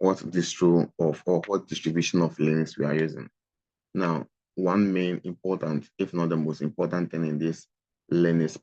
what distro of or what distribution of Linux we are using. Now, one main important, if not the most important thing in this Linux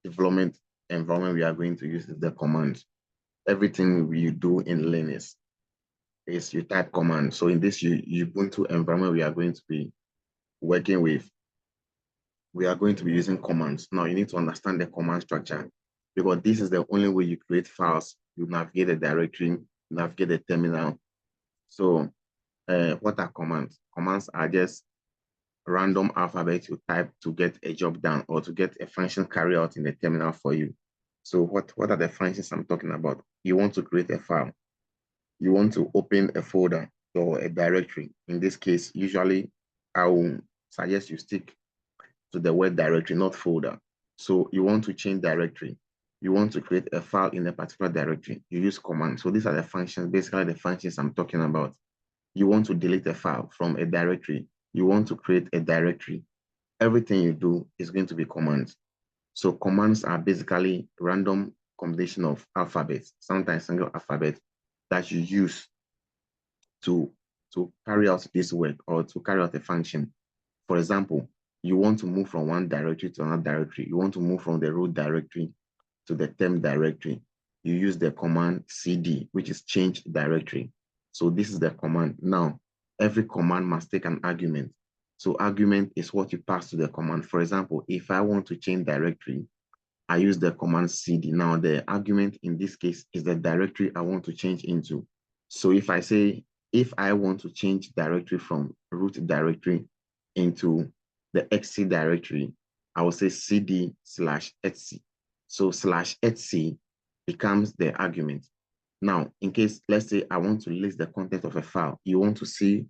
development environment we are going to use is the command. Everything we do in Linux is you type command. So in this Ubuntu environment we are going to be working with, we are going to be using commands. Now you need to understand the command structure because this is the only way you create files, you navigate the directory, navigate the terminal. So what are commands? Commands are just random alphabet you type to get a job done or to get a function carried out in the terminal for you. So what are the functions I'm talking about? You want to create a file. You want to open a folder or a directory. In this case, usually I will suggest you stick to the word directory, not folder. So you want to change directory. You want to create a file in a particular directory. You use command. So these are the functions, basically the functions I'm talking about. You want to delete a file from a directory. You want to create a directory. Everything you do is going to be commands. So commands are basically random combination of alphabets, sometimes single alphabet that you use to carry out this work or to carry out a function. For example, you want to move from one directory to another directory. You want to move from the root directory to the temp directory. You use the command cd, which is change directory. So this is the command. Now, every command must take an argument. So argument is what you pass to the command. For example, if I want to change directory, I use the command cd. Now, the argument in this case is the directory I want to change into. So if I say, if I want to change directory from root directory into the etc directory, I will say cd/etc. So /etc becomes the argument. Now, in case, let's say I want to list the content of a file, you want to see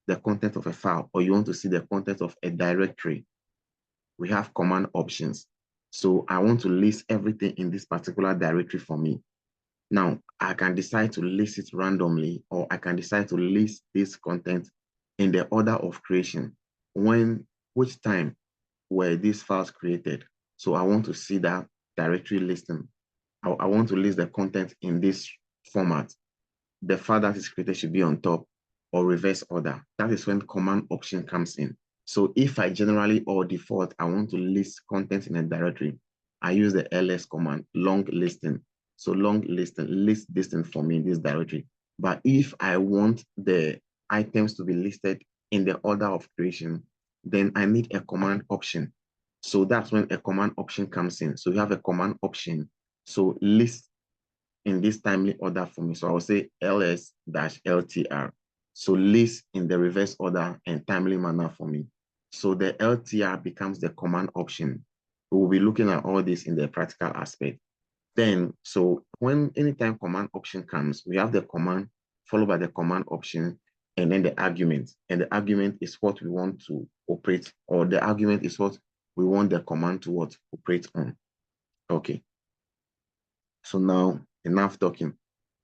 the content of a file, or you want to see the content of a directory, we have command options. So I want to list everything in this particular directory for me. Now, I can decide to list it randomly, or I can decide to list this content in the order of creation. Which time were these files created? So I want to see that directory listing. I want to list the content in this format. The file that is created should be on top or reverse order. That is when command option comes in. So if I generally or default, I want to list content in a directory, I use the ls command, long listing. So long listing, list this thing for me in this directory. But if I want the items to be listed in the order of creation, then I need a command option. So that's when a command option comes in. So you have a command option. So list in this timely order for me. So I will say ls-ltr. So list in the reverse order and timely manner for me. So the LTR becomes the command option. We will be looking at all this in the practical aspect. Then, so when anytime command option comes, we have the command followed by the command option and then the argument. And the argument is what we want to operate, or the argument is what we want the command to what operate on. Okay. So now, enough talking.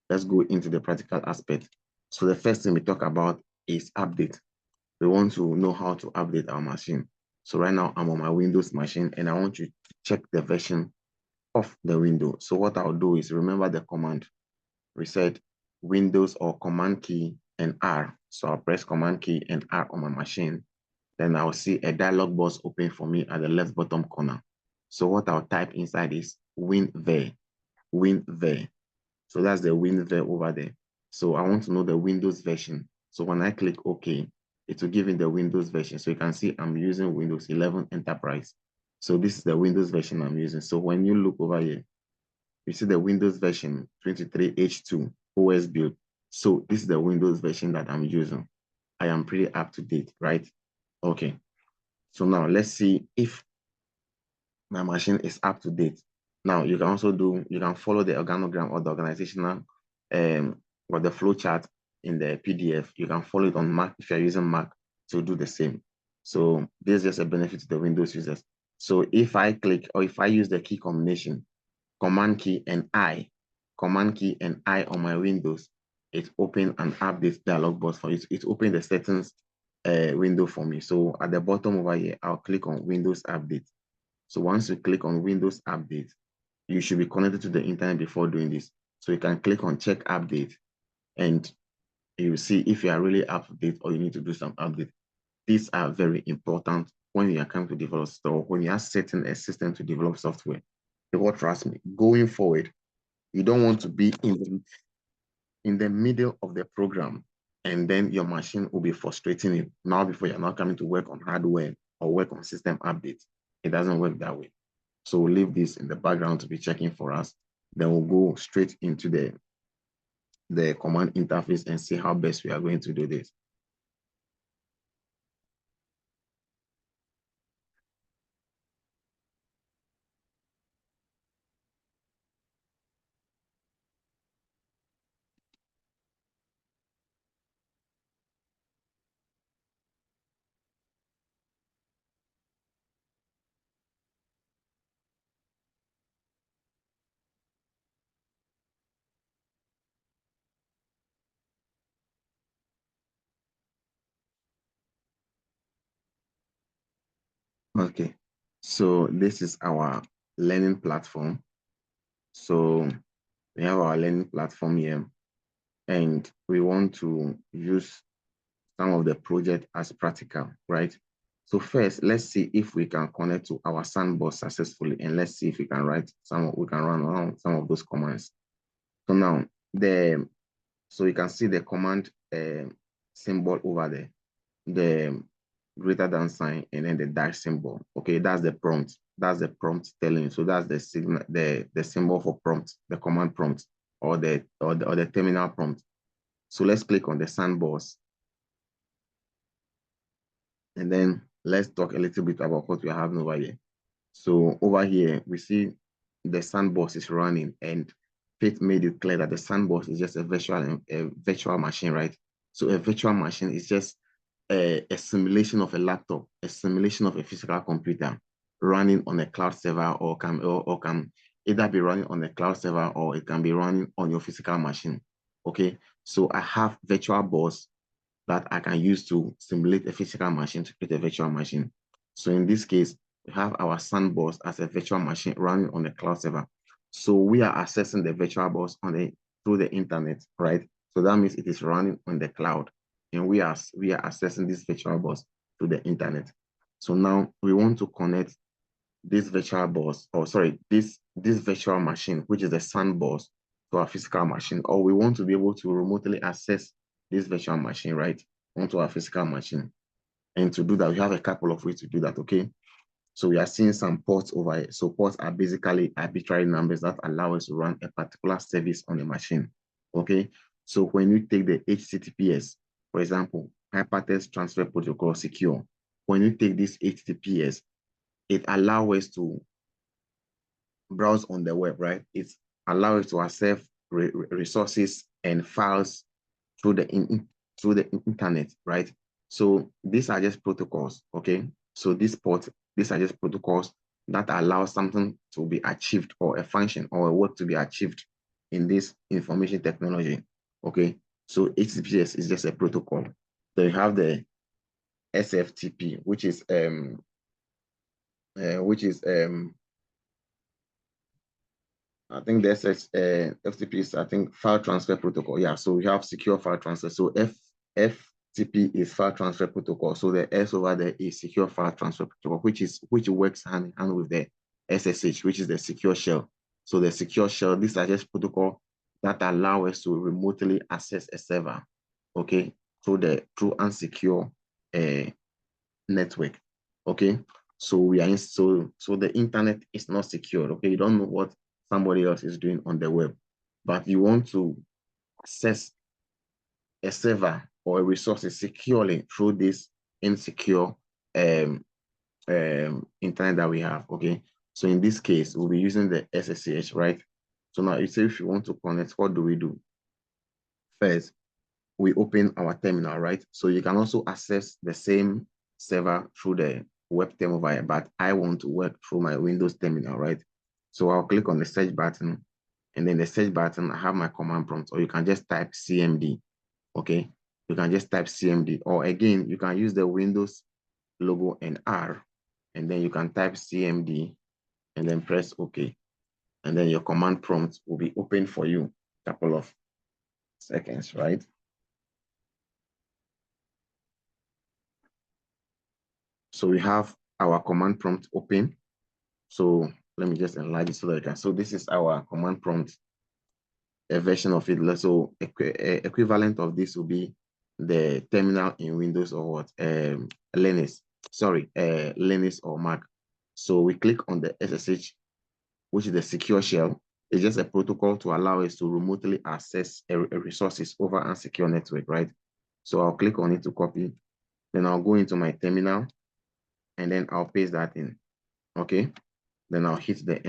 Let's go into the practical aspect. So the first thing we talk about is update. We want to know how to update our machine. So right now I'm on my Windows machine and I want you to check the version of the window. So what I'll do is remember the command, reset Windows or command key and R. So I'll press command key and R on my machine. Then I'll see a dialog box open for me at the left bottom corner. So what I'll type inside is WinVer. So that's the WinVer over there. So I want to know the Windows version. So when I click OK, it will give me the Windows version. So you can see I'm using Windows 11 Enterprise. So this is the Windows version I'm using. So when you look over here, you see the Windows version 23H2 OS build. So this is the Windows version that I'm using. I am pretty up to date, right? Okay. So now let's see if my machine is up to date. Now you can also you can follow the organogram or the organizational or the flow chart in the PDF. You can follow it on Mac if you're using Mac to do the same. So this is just a benefit to the Windows users. So if I click or if I use the key combination, command key and I on my Windows, it open an update dialog box for it. It opened the settings window for me. So at the bottom over here, I'll click on Windows Update. So once you click on Windows Update, you should be connected to the internet before doing this. So you can click on Check Update. and you see if you are really up to date or you need to do some update. These are very important when you are coming to develop software, when you are setting a system to develop software. Because trust me, going forward, you don't want to be in the middle of the program, and then your machine will be frustrating you now before you're not coming to work on hardware or work on system updates. It doesn't work that way. So we'll leave this in the background to be checking for us. Then we'll go straight into the command interface and see how best we are going to do this. Okay, so this is our learning platform. So we have our learning platform here, and we want to use some of the project as practical, right? So first, let's see if we can connect to our sandbox successfully, and let's see if we can we can run around some of those commands. So now so you can see the command symbol over there, the greater than sign, and then the dash symbol. Okay, that's the prompt. That's the prompt telling you. So that's the signal, the symbol for prompt, the command prompt, or the terminal prompt. So let's click on the sandbox, and then let's talk a little bit about what we are having over here. So over here, we see the sandbox is running, and Faith made it clear that the sandbox is just a virtual machine, right? So a virtual machine is just a simulation of a laptop, a simulation of a physical computer running on a cloud server, or can either be running on a cloud server, or it can be running on your physical machine. Okay, so I have virtual box that I can use to simulate a physical machine to create a virtual machine. So in this case, we have our sandbox as a virtual machine running on a cloud server. So we are accessing the virtual box through the internet, right? So that means it is running on the cloud, and we are accessing this virtual box through the internet. So now we want to connect this virtual box, or sorry, this virtual machine, which is the sandbox, to our physical machine, or we want to be able to remotely access this virtual machine, right, onto our physical machine. And to do that, we have a couple of ways to do that, okay? So we are seeing some ports over here. So ports are basically arbitrary numbers that allow us to run a particular service on a machine, okay? So when you take the HTTPS, for example, Hypertext Transfer Protocol Secure, when you take this HTTPS, it allows us to browse on the web, right? It allows us to access resources and files through the internet, right? So these are just protocols, okay? So these are just protocols that allow something to be achieved, or a function or a work to be achieved in this information technology, okay? So HTTPS is just a protocol. So you have the SFTP, which is I think there's FTP is, I think, file transfer protocol. Yeah, so we have secure file transfer. So FTP is file transfer protocol. So the S over there is secure file transfer protocol, which works hand in hand with the SSH, which is the secure shell. So the secure shell, these are just protocol that allow us to remotely access a server, okay, through unsecure network. Okay, so so the internet is not secure. Okay, you don't know what somebody else is doing on the web, but you want to access a server or a resource securely through this insecure internet that we have. Okay, so in this case, we'll be using the SSH, right? So now you say if you want to connect, what do we do? First, we open our terminal, right? So you can also access the same server through the web terminal, but I want to work through my Windows terminal, right? So I'll click on the search button, and then the search button, I have my command prompt, or you can just type CMD, okay? You can just type CMD, or again, you can use the Windows logo and R, and then you can type CMD, and then press OK. And then your command prompt will be open for you, couple of seconds, right? So we have our command prompt open. So let me just enlarge it so that you can. So this is our command prompt, a version of it. So equivalent of this will be the terminal in Windows or what? Linux. Sorry, Linux or Mac. So we click on the SSH, which is the secure shell. It's just a protocol to allow us to remotely access a resources over a secure network, right? So I'll click on it to copy. Then I'll go into my terminal and then I'll paste that in. Okay. Then I'll hit the